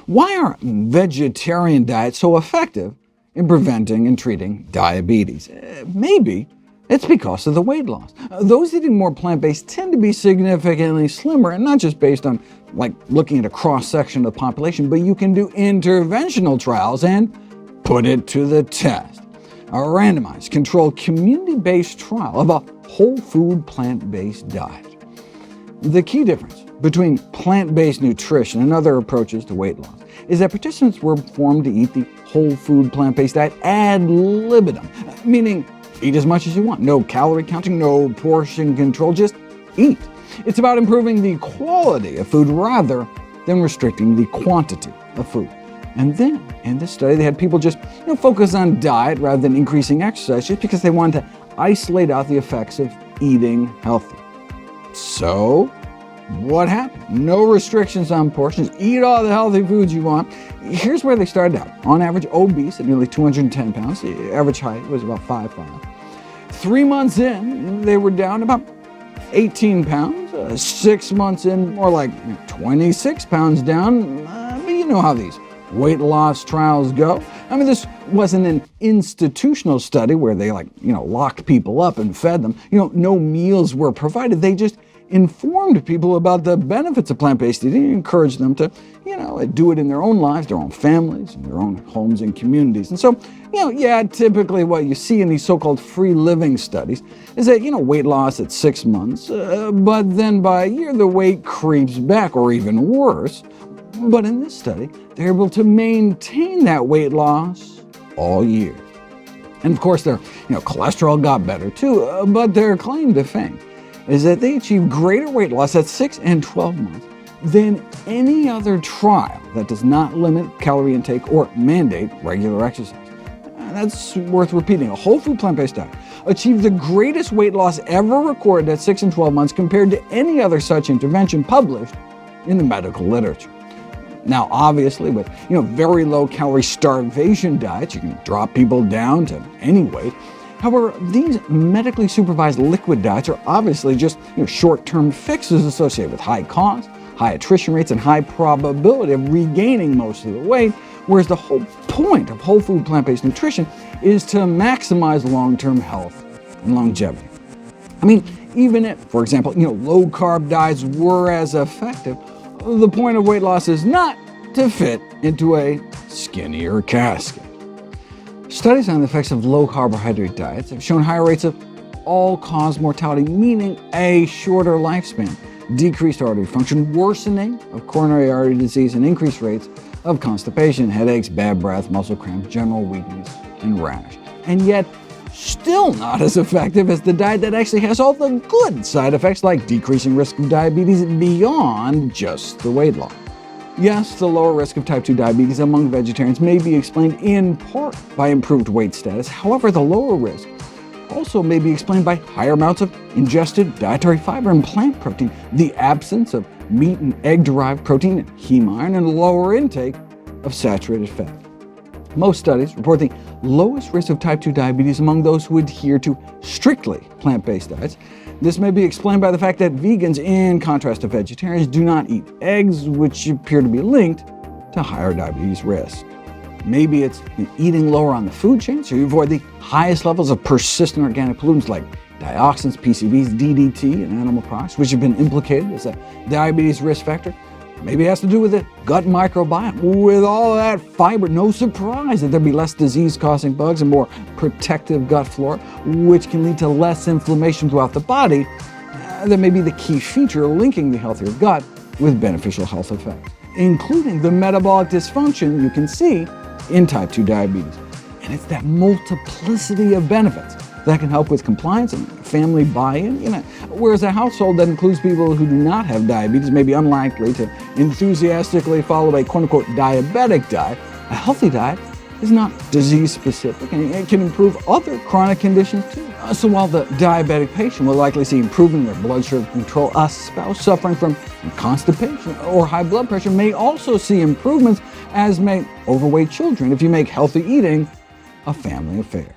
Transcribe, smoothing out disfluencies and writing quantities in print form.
Why are vegetarian diets so effective in preventing and treating diabetes? Maybe it's because of the weight loss. Those eating more plant-based tend to be significantly slimmer, and not just based on looking at a cross-section of the population, but you can do interventional trials and put it to the test. A randomized, controlled, community-based trial of a whole food plant-based diet. The key difference between plant-based nutrition and other approaches to weight loss is that participants were informed to eat the whole food plant-based diet ad libitum, meaning eat as much as you want. No calorie counting, no portion control, just eat. It's about improving the quality of food rather than restricting the quantity of food. And then, in this study, they had people just focus on diet rather than increasing exercise, just because they wanted to isolate out the effects of eating healthy. So, what happened? No restrictions on portions. Eat all the healthy foods you want. Here's where they started out. On average, obese at nearly 210 pounds. The average height was about 5'5". 3 months in, they were down about 18 pounds. 6 months in, more like 26 pounds down. But you know how these weight loss trials go. I mean, this wasn't an institutional study where they locked people up and fed them. No meals were provided. They just informed people about the benefits of plant-based eating and encouraged them to, do it in their own lives, their own families, in their own homes and communities. And so, typically what you see in these so-called free living studies is that, weight loss at 6 months, but then by a year the weight creeps back, or even worse. But in this study, they're able to maintain that weight loss all year. And of course, their cholesterol got better too, but their claim to fame is that they achieve greater weight loss at 6 and 12 months than any other trial that does not limit calorie intake or mandate regular exercise. That's worth repeating. A whole food plant-based diet achieved the greatest weight loss ever recorded at 6 and 12 months compared to any other such intervention published in the medical literature. Now, obviously, with very low-calorie starvation diets, you can drop people down to any weight. However, these medically supervised liquid diets are obviously just short-term fixes associated with high cost, high attrition rates, and high probability of regaining most of the weight, whereas the whole point of whole food plant-based nutrition is to maximize long-term health and longevity. I mean, even if, for example, low-carb diets were as effective, the point of weight loss is not to fit into a skinnier casket. Studies on the effects of low-carbohydrate diets have shown higher rates of all-cause mortality, meaning a shorter lifespan, decreased artery function, worsening of coronary artery disease, and increased rates of constipation, headaches, bad breath, muscle cramps, general weakness, and rash. And yet, still not as effective as the diet that actually has all the good side effects like decreasing risk of diabetes beyond just the weight loss. Yes, the lower risk of type 2 diabetes among vegetarians may be explained in part by improved weight status. However, the lower risk also may be explained by higher amounts of ingested dietary fiber and plant protein, the absence of meat and egg-derived protein and heme iron, and lower intake of saturated fat. Most studies report the lowest risk of type 2 diabetes among those who adhere to strictly plant-based diets. This may be explained by the fact that vegans, in contrast to vegetarians, do not eat eggs, which appear to be linked to higher diabetes risk. Maybe it's eating lower on the food chain, so you avoid the highest levels of persistent organic pollutants like dioxins, PCBs, DDT, and animal products, which have been implicated as a diabetes risk factor. Maybe it has to do with the gut microbiome. With all of that fiber, no surprise that there'd be less disease-causing bugs and more protective gut flora, which can lead to less inflammation throughout the body. That may be the key feature linking the healthier gut with beneficial health effects, including the metabolic dysfunction you can see in type 2 diabetes. And it's that multiplicity of benefits that can help with compliance and family buy-in. Whereas a household that includes people who do not have diabetes may be unlikely to enthusiastically follow a quote-unquote diabetic diet. A healthy diet is not disease-specific, and it can improve other chronic conditions too. So while the diabetic patient will likely see improvement in their blood sugar control, a spouse suffering from constipation or high blood pressure may also see improvements, as may overweight children, if you make healthy eating a family affair.